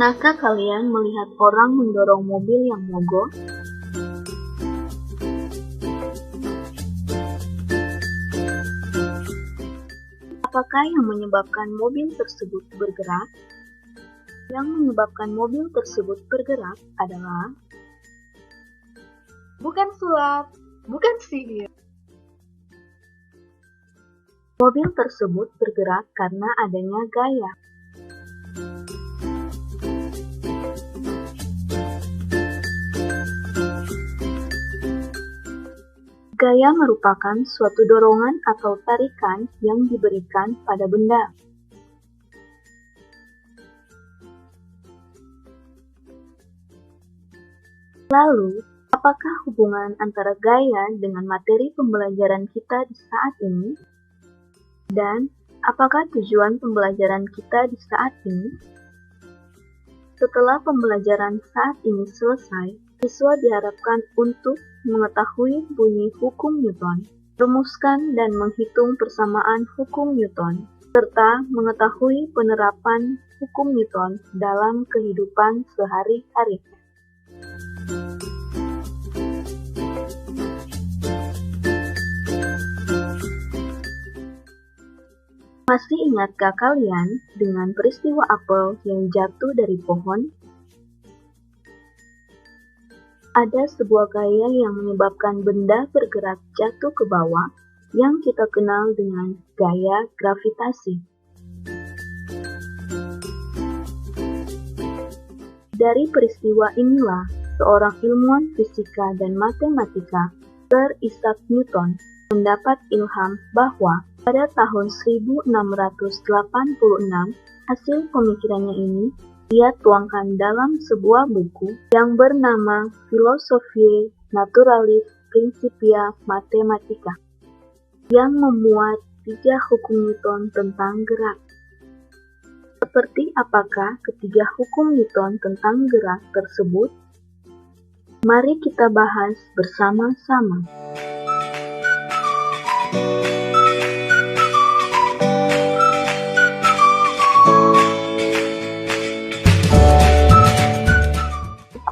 Pernahkah kalian melihat orang mendorong mobil yang mogok? Apakah yang menyebabkan mobil tersebut bergerak? Yang menyebabkan mobil tersebut bergerak adalah bukan sulap, bukan sihir. Mobil tersebut bergerak karena adanya gaya. Gaya merupakan suatu dorongan atau tarikan yang diberikan pada benda. Lalu, apakah hubungan antara gaya dengan materi pembelajaran kita di saat ini? Dan apakah tujuan pembelajaran kita di saat ini? Setelah pembelajaran saat ini selesai, siswa diharapkan untuk mengetahui bunyi hukum Newton, rumuskan dan menghitung persamaan hukum Newton, serta mengetahui penerapan hukum Newton dalam kehidupan sehari-hari. Masih ingatkah kalian dengan peristiwa apel yang jatuh dari pohon? Ada sebuah gaya yang menyebabkan benda bergerak jatuh ke bawah yang kita kenal dengan gaya gravitasi. Dari peristiwa inilah, seorang ilmuwan fisika dan matematika, Sir Isaac Newton, mendapat ilham bahwa pada tahun 1686, hasil pemikirannya ini dia tuangkan dalam sebuah buku yang bernama Philosophiae Naturalis Principia Mathematica, yang memuat 3 hukum Newton tentang gerak. Seperti apakah ketiga hukum Newton tentang gerak tersebut? Mari kita bahas bersama-sama.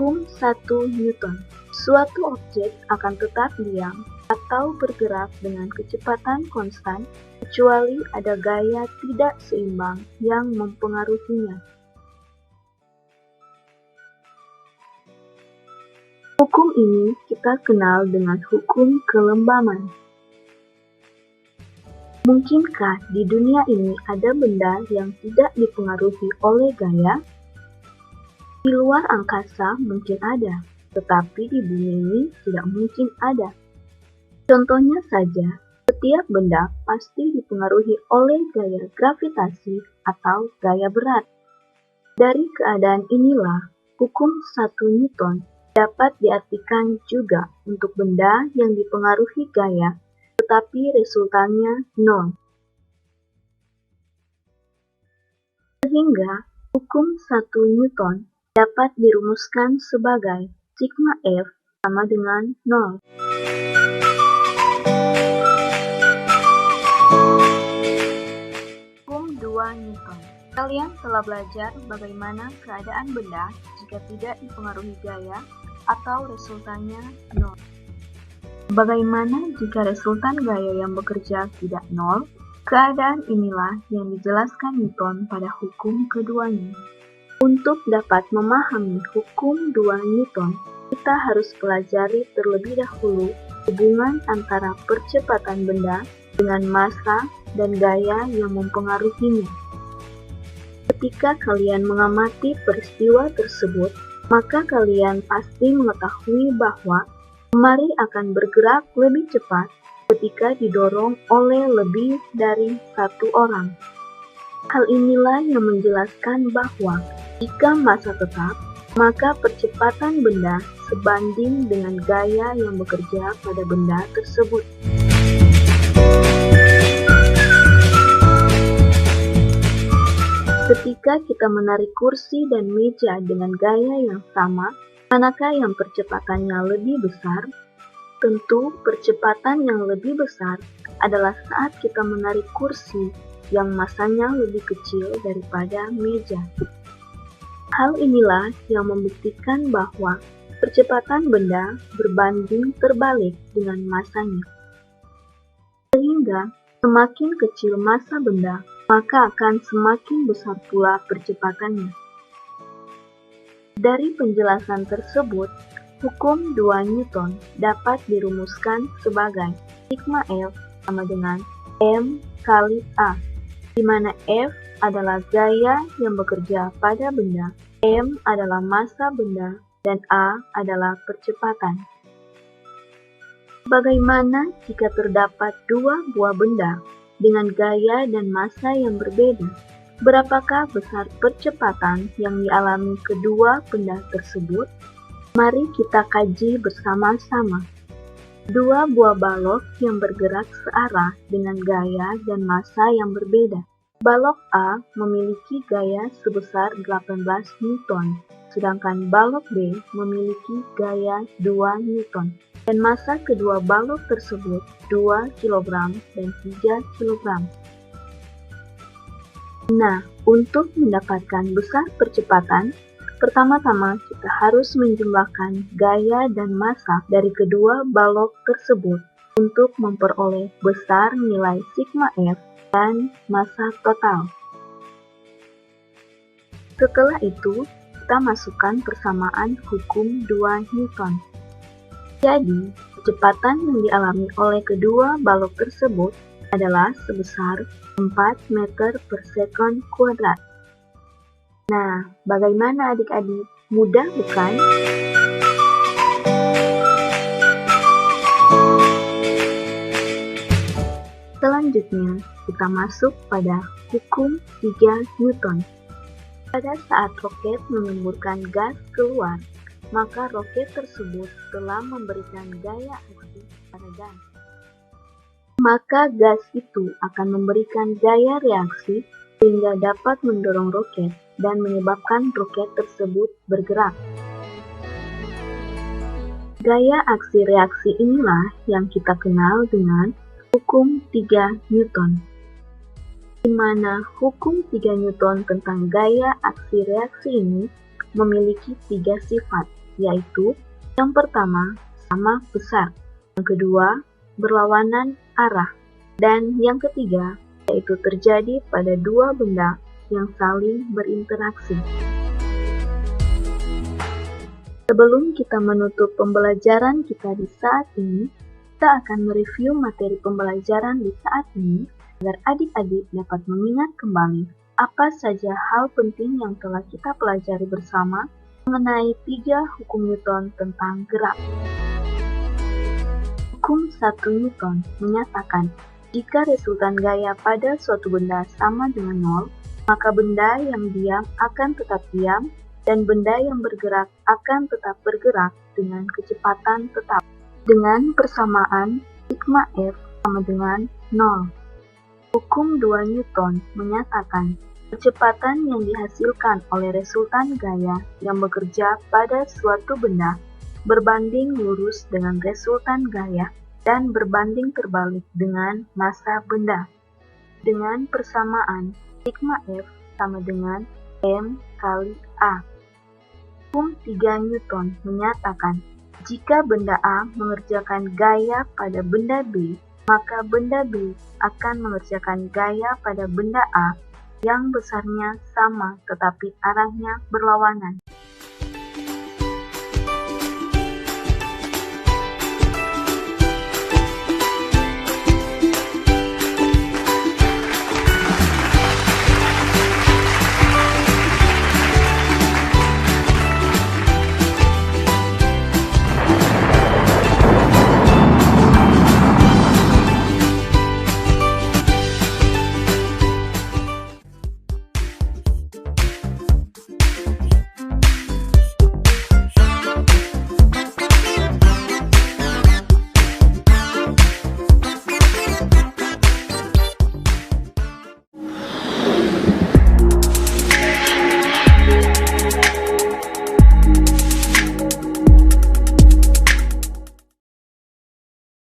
Hukum 1 Newton. Suatu objek akan tetap diam atau bergerak dengan kecepatan konstan kecuali ada gaya tidak seimbang yang mempengaruhinya. Hukum ini kita kenal dengan hukum kelembaman. Mungkinkah di dunia ini ada benda yang tidak dipengaruhi oleh gaya? Di luar angkasa mungkin ada, tetapi di bumi ini tidak mungkin ada. Contohnya saja, setiap benda pasti dipengaruhi oleh gaya gravitasi atau gaya berat. Dari keadaan inilah, hukum 1 Newton dapat diartikan juga untuk benda yang dipengaruhi gaya, tetapi resultannya nol. Sehingga, hukum 1 Newton dapat dirumuskan sebagai sigma F sama dengan 0. Hukum 2 Newton. Kalian telah belajar bagaimana keadaan benda jika tidak dipengaruhi gaya atau resultannya 0. Bagaimana jika resultan gaya yang bekerja tidak 0? Keadaan inilah yang dijelaskan Newton pada hukum keduanya. Untuk dapat memahami hukum 2 Newton, kita harus pelajari terlebih dahulu hubungan antara percepatan benda dengan massa dan gaya yang mempengaruhinya. Ketika kalian mengamati peristiwa tersebut, maka kalian pasti mengetahui bahwa lemari akan bergerak lebih cepat ketika didorong oleh lebih dari satu orang. Hal inilah yang menjelaskan bahwa jika massa tetap, maka percepatan benda sebanding dengan gaya yang bekerja pada benda tersebut. Ketika kita menarik kursi dan meja dengan gaya yang sama, manakah yang percepatannya lebih besar? Tentu percepatan yang lebih besar adalah saat kita menarik kursi yang massanya lebih kecil daripada meja. Hal inilah yang membuktikan bahwa percepatan benda berbanding terbalik dengan masanya. Sehingga semakin kecil massa benda, maka akan semakin besar pula percepatannya. Dari penjelasan tersebut, hukum 2 Newton dapat dirumuskan sebagai sigma F sama dengan M kali A, di mana F adalah gaya yang bekerja pada benda, M adalah massa benda, dan A adalah percepatan. Bagaimana jika terdapat dua buah benda dengan gaya dan massa yang berbeda? Berapakah besar percepatan yang dialami kedua benda tersebut? Mari kita kaji bersama-sama. Dua buah balok yang bergerak searah dengan gaya dan massa yang berbeda. Balok A memiliki gaya sebesar 18 Newton, sedangkan balok B memiliki gaya 2 Newton. Dan massa kedua balok tersebut 2 kg dan 3 kg. Nah, untuk mendapatkan besar percepatan, pertama-tama kita harus menjumlahkan gaya dan massa dari kedua balok tersebut untuk memperoleh besar nilai sigma F dan massa total. Setelah itu, kita masukkan persamaan hukum 2 Newton. Jadi, kecepatan yang dialami oleh kedua balok tersebut adalah sebesar 4 meter per sekon kuadrat. Nah, bagaimana adik-adik? Mudah bukan? Selanjutnya, kita masuk pada hukum 3 Newton. Pada saat roket menyemburkan gas keluar, maka roket tersebut telah memberikan gaya aksi pada gas. Maka gas itu akan memberikan gaya reaksi sehingga dapat mendorong roket dan menyebabkan roket tersebut bergerak. Gaya aksi reaksi inilah yang kita kenal dengan hukum 3 Newton. Di mana hukum 3 Newton tentang gaya aksi reaksi ini memiliki 3 sifat, yaitu yang pertama sama besar, yang kedua berlawanan arah, dan yang ketiga yaitu terjadi pada dua benda yang saling berinteraksi. Sebelum kita menutup pembelajaran kita di saat ini, kita akan mereview materi pembelajaran di saat ini agar adik-adik dapat mengingat kembali apa saja hal penting yang telah kita pelajari bersama mengenai 3 hukum Newton tentang gerak. Hukum 1 Newton menyatakan jika resultan gaya pada suatu benda sama dengan 0, maka benda yang diam akan tetap diam dan benda yang bergerak akan tetap bergerak dengan kecepatan tetap. Dengan persamaan sigma F sama dengan 0. Hukum 2 Newton menyatakan kecepatan yang dihasilkan oleh resultan gaya yang bekerja pada suatu benda berbanding lurus dengan resultan gaya dan berbanding terbalik dengan massa benda. Dengan persamaan sigma F sama dengan M kali A. Hukum 3 Newton menyatakan jika benda A mengerjakan gaya pada benda B, maka benda B akan mengerjakan gaya pada benda A yang besarnya sama tetapi arahnya berlawanan.